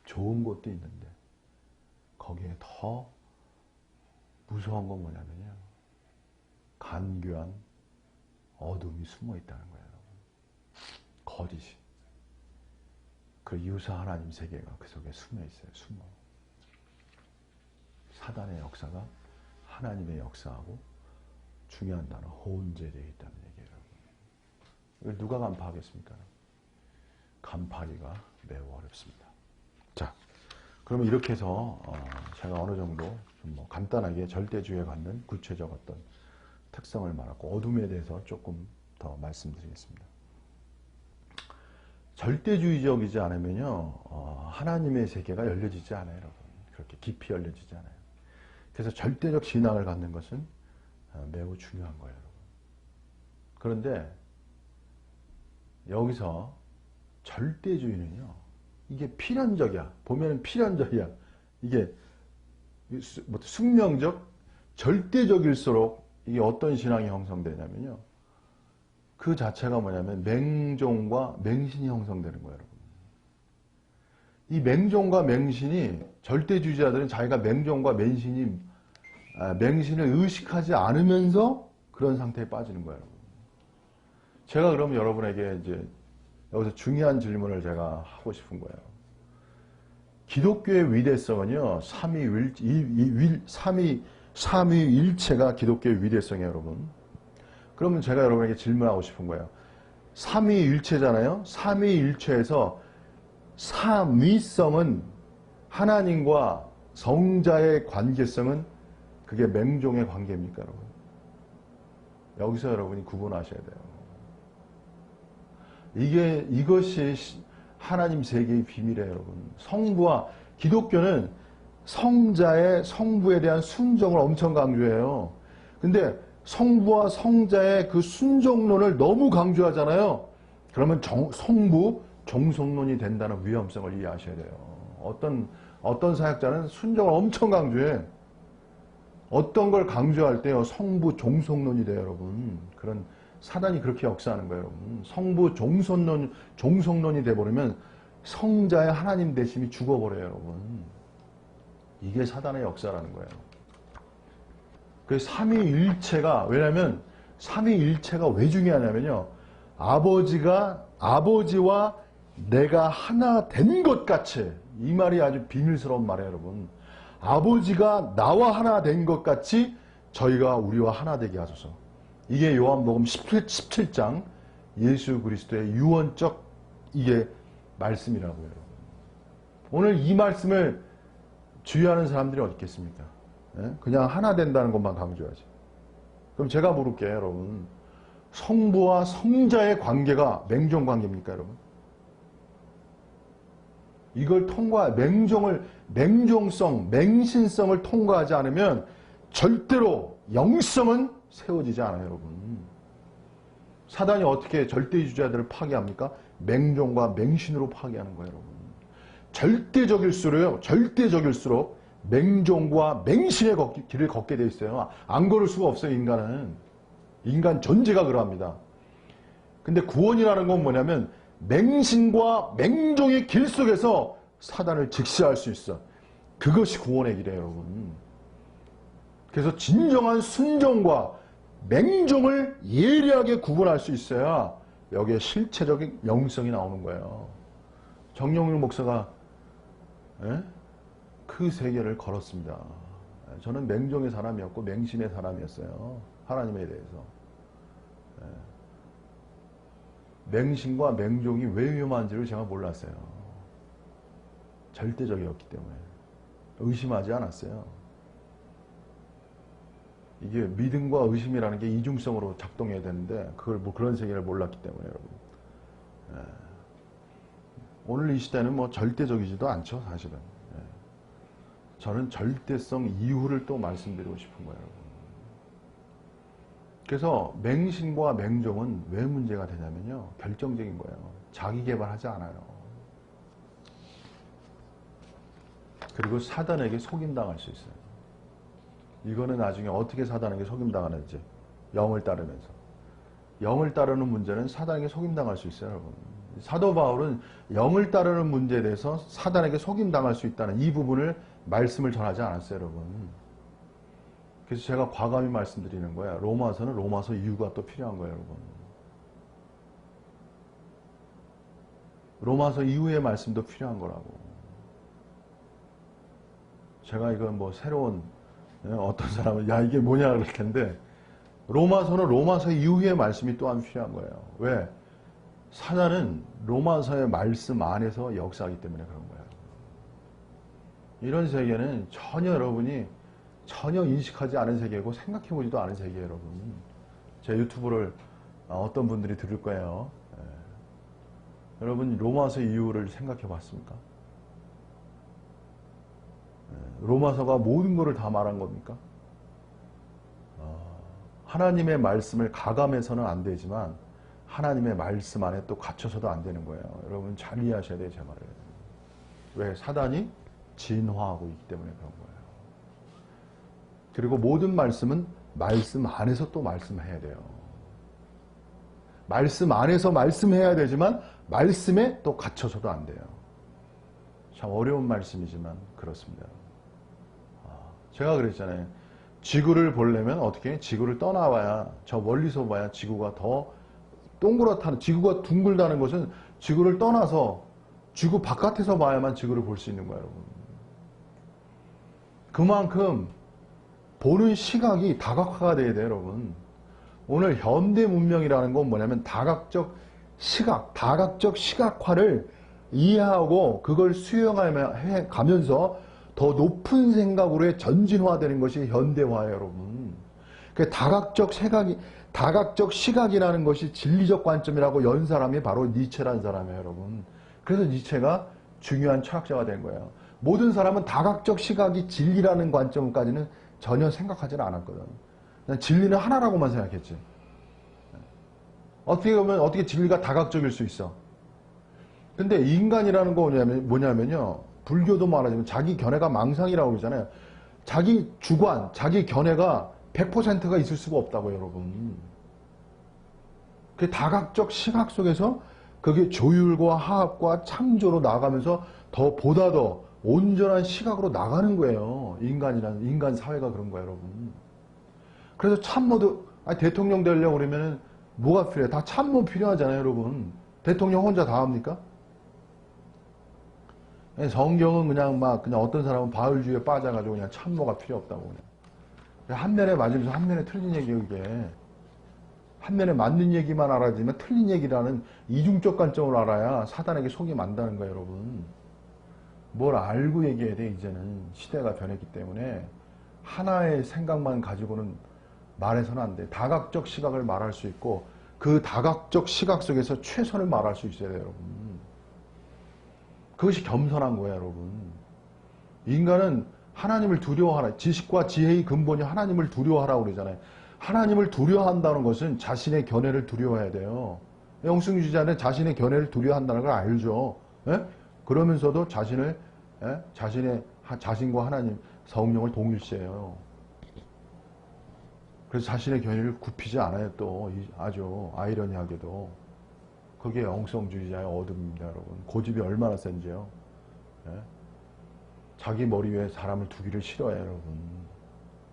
Speaker 1: 좋은 것도 있는데 거기에 더 무서운 건 뭐냐면요. 간교한 어둠이 숨어 있다는 거예요, 여러분. 거짓이. 그 유사 하나님 세계가 그 속에 숨어 있어요, 숨어. 사단의 역사가 하나님의 역사하고 중요한 단어 혼재되어 있다는 얘기예요. 이걸 누가 간파하겠습니까? 간파하기가 매우 어렵습니다. 자, 그러면 이렇게 해서 제가 어느 정도 좀 간단하게 절대주의에 갖는 구체적 어떤 특성을 말하고 어둠에 대해서 조금 더 말씀드리겠습니다. 절대주의적이지 않으면요 하나님의 세계가 열려지지 않아요, 여러분. 그렇게 깊이 열려지지 않아요. 그래서 절대적 신앙을 갖는 것은 매우 중요한 거예요, 여러분. 그런데 여기서 절대주의는요, 이게 필연적이야. 보면 필연적이야. 이게 숙명적, 절대적일수록 이게 어떤 신앙이 형성되냐면요, 그 자체가 뭐냐면 맹종과 맹신이 형성되는 거예요, 여러분. 이 맹종과 맹신이 절대주의자들은 자기가 맹종과 맹신을 의식하지 않으면서 그런 상태에 빠지는 거예요, 여러분. 제가 그럼 여러분에게 이제 여기서 중요한 질문을 제가 하고 싶은 거예요. 기독교의 위대성은요, 삼위일체가 기독교의 위대성이에요, 여러분. 그러면 제가 여러분에게 질문하고 싶은 거예요. 삼위일체잖아요? 삼위일체에서 삼위성은 하나님과 성자의 관계성은 그게 맹종의 관계입니까, 여러분? 여기서 여러분이 구분하셔야 돼요. 이것이 하나님 세계의 비밀이에요, 여러분. 성부와 기독교는 성자의 성부에 대한 순종을 엄청 강조해요. 근데 성부와 성자의 그 순종론을 너무 강조하잖아요. 그러면 성부 종속론이 된다는 위험성을 이해하셔야 돼요. 어떤 사역자는 순종을 엄청 강조해. 어떤 걸 강조할 때요, 성부 종속론이 돼요, 여러분. 그런 사단이 그렇게 역사하는 거예요, 여러분. 성부 종속론이 돼버리면 성자의 하나님 되심이 죽어버려요, 여러분. 이게 사단의 역사라는 거예요. 그 삼위일체가, 왜냐면 삼위일체가 왜 중요하냐면요, 아버지와 내가 하나 된 것 같이, 이 말이 아주 비밀스러운 말이에요, 여러분. 아버지가 나와 하나 된 것 같이 저희가 우리와 하나 되게 하소서. 이게 요한복음 17장 예수 그리스도의 유언적 이게 말씀이라고요. 오늘 이 말씀을 주의하는 사람들이 어디 있겠습니까? 그냥 하나 된다는 것만 강조하지. 그럼 제가 물을게요, 여러분. 성부와 성자의 관계가 맹종 관계입니까, 여러분? 이걸 맹종성, 맹신성을 통과하지 않으면 절대로 영성은 세워지지 않아요, 여러분. 사단이 어떻게 절대주의자들을 파괴합니까? 맹종과 맹신으로 파괴하는 거예요, 여러분. 절대적일수록 맹종과 맹신의 길을 걷게 돼 있어요. 안 걸을 수가 없어요, 인간은. 인간 존재가 그러합니다. 근데 구원이라는 건 뭐냐면 맹신과 맹종의 길 속에서 사단을 직시할 수 있어. 그것이 구원의 길이에요, 여러분. 그래서 진정한 순종과 맹종을 예리하게 구분할 수 있어야 여기에 실체적인 영성이 나오는 거예요. 정영률 목사가 그 세계를 걸었습니다. 저는 맹종의 사람이었고 맹신의 사람이었어요. 하나님에 대해서. 맹신과 맹종이 왜 위험한지를 제가 몰랐어요. 절대적이었기 때문에. 의심하지 않았어요. 이게 믿음과 의심이라는 게 이중성으로 작동해야 되는데 그걸 그런 세계를 몰랐기 때문에, 여러분. 오늘 이 시대는 절대적이지도 않죠, 사실은. 저는 절대성 이유를 또 말씀드리고 싶은 거예요, 여러분. 그래서 맹신과 맹종은 왜 문제가 되냐면요, 결정적인 거예요. 자기 개발하지 않아요. 그리고 사단에게 속임당할 수 있어요. 이거는 나중에 어떻게 사단에게 속임당하는지, 영을 따르면서. 영을 따르는 문제는 사단에게 속임당할 수 있어요, 여러분. 사도 바울은 영을 따르는 문제에 대해서 사단에게 속임당할 수 있다는 이 부분을 말씀을 전하지 않았어요, 여러분. 그래서 제가 과감히 말씀드리는 거예요. 로마서는 로마서 이유가 또 필요한 거예요, 여러분. 로마서 이후의 말씀도 필요한 거라고. 제가 이건 새로운, 어떤 사람은 야 이게 뭐냐 그럴 텐데, 로마서는 로마서 이후의 말씀이 또한 필요한 거예요. 왜? 사단은 로마서의 말씀 안에서 역사하기 때문에 그런 거예요. 이런 세계는 전혀 여러분이 전혀 인식하지 않은 세계고 생각해보지도 않은 세계예요, 여러분. 제 유튜브를 어떤 분들이 들을 거예요. 여러분 로마서 이유를 생각해 봤습니까? 로마서가 모든 것을 다 말한 겁니까? 하나님의 말씀을 가감해서는 안 되지만 하나님의 말씀 안에 또 갇혀서도 안 되는 거예요. 여러분 잘 이해하셔야 돼요, 제 말을. 왜? 사단이 진화하고 있기 때문에 그런 거예요. 그리고 모든 말씀은 말씀 안에서 또 말씀해야 돼요. 말씀 안에서 말씀해야 되지만 말씀에 또 갇혀서도 안 돼요. 참 어려운 말씀이지만 그렇습니다. 제가 그랬잖아요. 지구를 보려면 어떻게? 지구를 떠나봐야, 저 멀리서 봐야 지구가 더 동그랗다는, 지구가 둥글다는 것은 지구를 떠나서 지구 바깥에서 봐야만 지구를 볼 수 있는 거예요, 여러분. 그만큼 보는 시각이 다각화가 돼야 돼요, 여러분. 오늘 현대 문명이라는 건 뭐냐면 다각적 시각화를 이해하고 그걸 수용해 가면서 더 높은 생각으로의 전진화되는 것이 현대화예요, 여러분. 그 다각적 시각이라는 것이 진리적 관점이라고 연 사람이 바로 니체라는 사람이에요, 여러분. 그래서 니체가 중요한 철학자가 된 거예요. 모든 사람은 다각적 시각이 진리라는 관점까지는 전혀 생각하지는 않았거든. 난 진리는 하나라고만 생각했지. 어떻게 보면 어떻게 진리가 다각적일 수 있어? 근데 인간이라는 거 뭐냐면요. 불교도 말하자면 자기 견해가 망상이라고 그러잖아요. 자기 주관, 자기 견해가 100%가 있을 수가 없다고요, 여러분. 그 다각적 시각 속에서 그게 조율과 화합과 창조로 나가면서 보다 더 온전한 시각으로 나가는 거예요. 인간 사회가 그런 거예요, 여러분. 그래서 참모도, 대통령 되려고 그러면은 뭐가 필요해? 다 참모 필요하잖아요, 여러분. 대통령 혼자 다 합니까? 성경은 그냥 어떤 사람은 바울주의에 빠져가지고 그냥 참모가 필요 없다고 그냥. 한 면에 맞으면서 한 면에 틀린 얘기예요, 이게. 한 면에 맞는 얘기만 알아지만 틀린 얘기라는 이중적 관점을 알아야 사단에게 속이면 안다는 거예요, 여러분. 뭘 알고 얘기해야 돼, 이제는. 시대가 변했기 때문에. 하나의 생각만 가지고는 말해서는 안 돼. 다각적 시각을 말할 수 있고 그 다각적 시각 속에서 최선을 말할 수 있어야 돼요, 여러분. 그것이 겸손한 거예요, 여러분. 인간은 하나님을 두려워하라. 지식과 지혜의 근본이 하나님을 두려워하라고 그러잖아요. 하나님을 두려워한다는 것은 자신의 견해를 두려워해야 돼요. 영성주의자는 자신의 견해를 두려워한다는 걸 알죠. 예? 그러면서도 자신과 하나님, 성령을 동일시해요. 그래서 자신의 견해를 굽히지 않아요, 또. 아주 아이러니하게도. 그게 영성주의자의 어둠입니다, 여러분. 고집이 얼마나 센지요. 예? 자기 머리 위에 사람을 두기를 싫어해요, 여러분.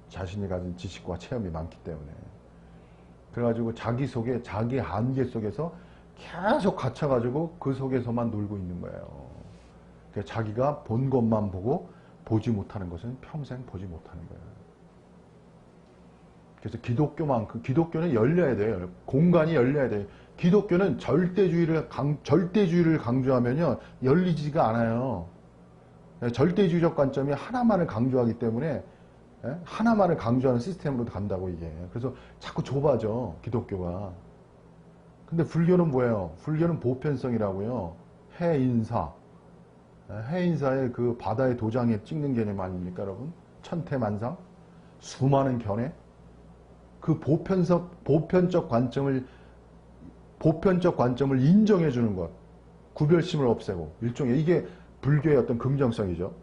Speaker 1: 자신이 가진 지식과 체험이 많기 때문에. 그래가지고 자기 한계 속에서 계속 갇혀가지고 그 속에서만 놀고 있는 거예요. 그러니까 자기가 본 것만 보고 보지 못하는 것은 평생 보지 못하는 거예요. 그래서 기독교는 열려야 돼요. 공간이 열려야 돼요. 기독교는 절대주의를 강조하면요, 열리지가 않아요. 절대주의적 관점이 하나만을 강조하기 때문에, 하나만을 강조하는 시스템으로 간다고, 이게. 그래서 자꾸 좁아져, 기독교가. 근데 불교는 뭐예요? 불교는 보편성이라고요. 해인사의 그 바다의 도장에 찍는 개념 아닙니까, 여러분? 천태만상? 수많은 견해? 그 보편적 관점을 인정해 주는 것. 구별심을 없애고. 일종의, 이게 불교의 어떤 긍정성이죠.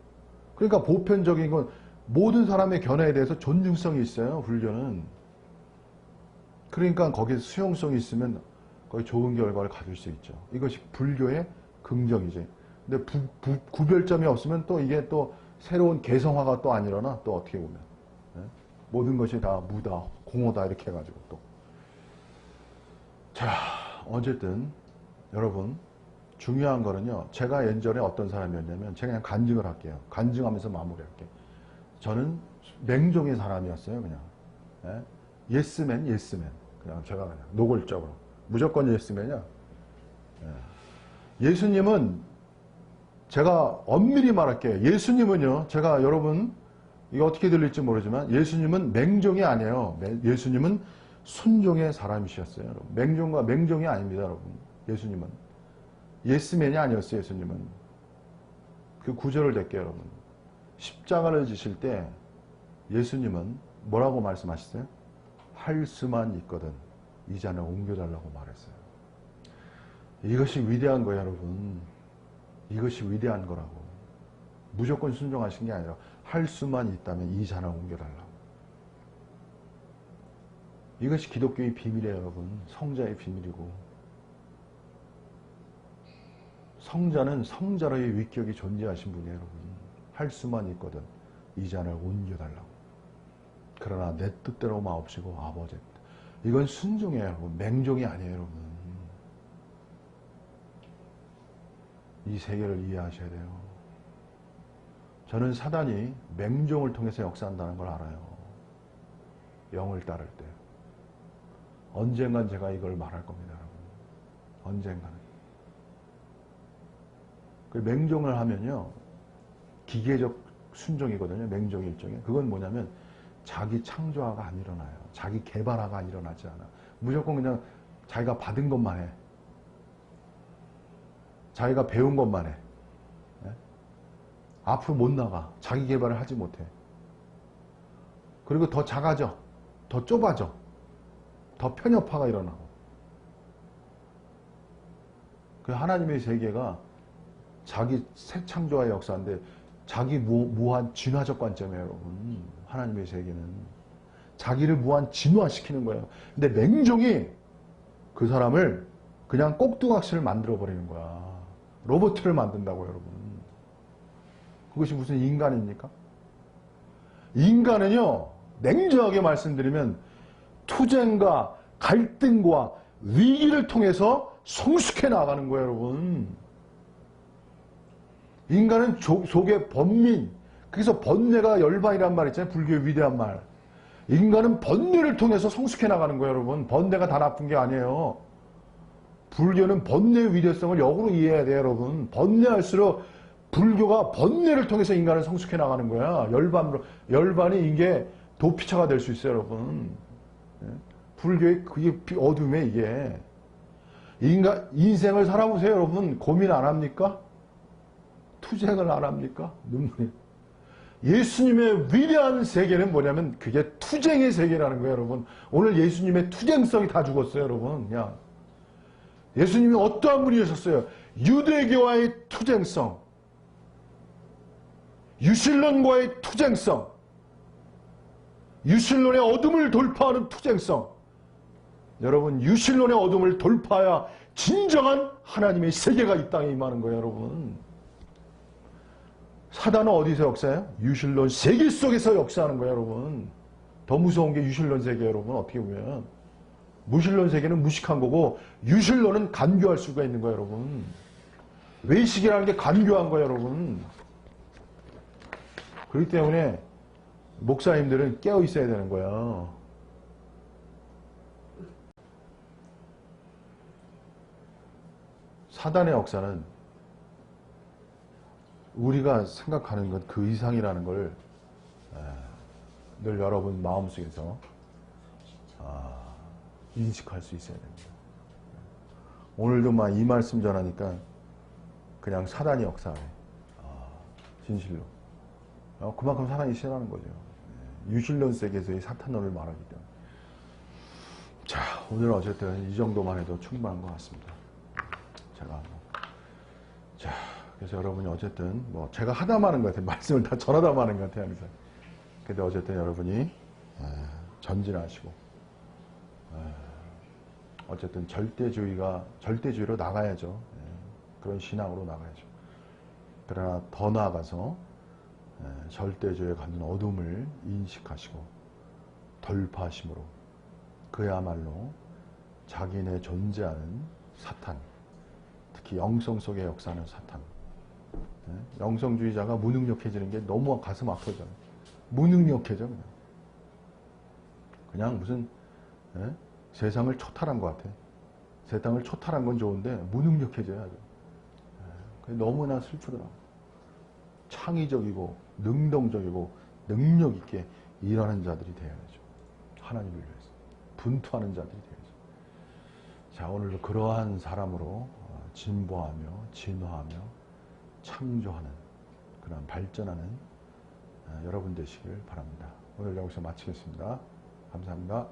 Speaker 1: 그러니까 보편적인 건 모든 사람의 견해에 대해서 존중성이 있어요, 불교는. 그러니까 거기에 수용성이 있으면 거의 좋은 결과를 가질 수 있죠. 이것이 불교의 긍정이지. 근데 구별점이 없으면 또 이게 또 새로운 개성화가 또 안 일어나, 또 어떻게 보면. 모든 것이 다 무다, 공허다, 이렇게 해가지고 또. 자, 어쨌든, 여러분, 중요한 거는요, 제가 예전에 어떤 사람이었냐면, 제가 그냥 간증을 할게요. 간증하면서 마무리할게요. 저는 맹종의 사람이었어요, 그냥. 예스맨. 그냥 제가 그냥 노골적으로. 무조건 예스맨이야. 예수님은, 제가 엄밀히 말할게요. 예수님은요, 제가 여러분, 이거 어떻게 들릴지 모르지만 예수님은 맹종이 아니에요. 예수님은 순종의 사람이셨어요. 여러분. 맹종이 아닙니다, 여러분. 예수님은. 예스맨이 아니었어요, 예수님은. 그 구절을 댈게요, 여러분. 십자가를 지실 때 예수님은 뭐라고 말씀하셨어요? 할 수만 있거든 이 잔을 옮겨달라고 말했어요. 이것이 위대한 거예요, 여러분. 이것이 위대한 거라고. 무조건 순종하신 게 아니라 할 수만 있다면 이 잔을 옮겨달라고. 이것이 기독교의 비밀이에요, 여러분. 성자의 비밀이고. 성자는 성자로의 위격이 존재하신 분이에요, 여러분. 할 수만 있거든 이 잔을 옮겨달라고. 그러나 내 뜻대로 마옵시고 아버지. 이건 순종이에요, 여러분. 맹종이 아니에요, 여러분. 이 세계를 이해하셔야 돼요. 저는 사단이 맹종을 통해서 역사한다는 걸 알아요. 영을 따를 때. 언젠간 제가 이걸 말할 겁니다, 여러분. 언젠가는. 그 맹종을 하면요, 기계적 순종이거든요. 맹종 일종의. 그건 뭐냐면 자기 창조화가 안 일어나요. 자기 개발화가 안 일어나지 않아. 무조건 그냥 자기가 받은 것만 해. 자기가 배운 것만 해. 네? 앞으로 못 나가. 자기 개발을 하지 못해. 그리고 더 작아져. 더 좁아져. 더 편협화가 일어나고. 그 하나님의 세계가 자기 새 창조화의 역사인데 자기 무한 진화적 관점이에요, 여러분. 하나님의 세계는. 자기를 무한 진화시키는 거예요. 근데 맹종이 그 사람을 그냥 꼭두각시를 만들어버리는 거야. 로봇을 만든다고요, 여러분. 그것이 무슨 인간입니까? 인간은요, 냉정하게 말씀드리면 투쟁과 갈등과 위기를 통해서 성숙해 나가는 거예요, 여러분. 인간은 속의 번민, 그래서 번뇌가 열반이란 말 있잖아요. 불교의 위대한 말. 인간은 번뇌를 통해서 성숙해 나가는 거예요, 여러분. 번뇌가 다 나쁜 게 아니에요. 불교는 번뇌의 위대성을 역으로 이해해야 돼요, 여러분. 번뇌할수록 불교가 번뇌를 통해서 인간을 성숙해 나가는 거야. 열반이 이게 도피처가 될 수 있어요, 여러분. 불교의 그게 어둠에 이게. 인생을 살아보세요, 여러분. 고민 안 합니까? 투쟁을 안 합니까? 눈물이. 예수님의 위대한 세계는 뭐냐면 그게 투쟁의 세계라는 거예요, 여러분. 오늘 예수님의 투쟁성이 다 죽었어요, 여러분. 그냥. 예수님이 어떠한 분이셨어요? 유대교와의 투쟁성, 유실론과의 투쟁성, 유실론의 어둠을 돌파하는 투쟁성. 여러분, 유실론의 어둠을 돌파해야 진정한 하나님의 세계가 이 땅에 임하는 거예요, 여러분. 사단은 어디서 역사해요? 유실론 세계 속에서 역사하는 거예요, 여러분. 더 무서운 게 유실론 세계예요, 여러분. 어떻게 보면. 무실론 세계는 무식한 거고 유실론은 간교할 수가 있는 거예요, 여러분. 외식이라는 게 간교한 거예요, 여러분. 그렇기 때문에 목사님들은 깨어 있어야 되는 거예요. 사단의 역사는 우리가 생각하는 것 그 이상이라는 걸 늘 여러분 마음속에서 인식할 수 있어야 됩니다. 오늘도 막 이 말씀 전하니까 그냥 사단이 역사해. 진실로. 그만큼 사단이 싫어하는 거죠. 유실론 세계에서의 사탄론을 말하기 때문에. 자, 오늘 어쨌든 이 정도만 해도 충분한 것 같습니다. 자, 그래서 여러분이 어쨌든 제가 하다 마는 것 같아요. 말씀을 다 전하다 마는 것 같아요, 항상. 근데 어쨌든 여러분이 전진하시고 어쨌든 절대주의로 나가야죠. 그런 신앙으로 나가야죠. 그러나 더 나아가서 절대주의에 갖는 어둠을 인식하시고 돌파하심으로 그야말로 자기네 존재하는 사탄, 특히 영성 속에 역사하는 사탄. 영성주의자가 무능력해지는 게 너무 가슴 아프잖아요. 무능력해져 그냥 무슨 세상을 초탈한 것 같아. 세상을 초탈한 건 좋은데 무능력해져야 돼. 너무나 슬프더라고. 창의적이고 능동적이고 능력 있게 일하는 자들이 되어야죠. 하나님을 위해서. 분투하는 자들이 되어야죠. 자, 오늘도 그러한 사람으로 진보하며 진화하며 창조하는 그런 발전하는 여러분 되시길 바랍니다. 오늘 여기서 마치겠습니다. 감사합니다.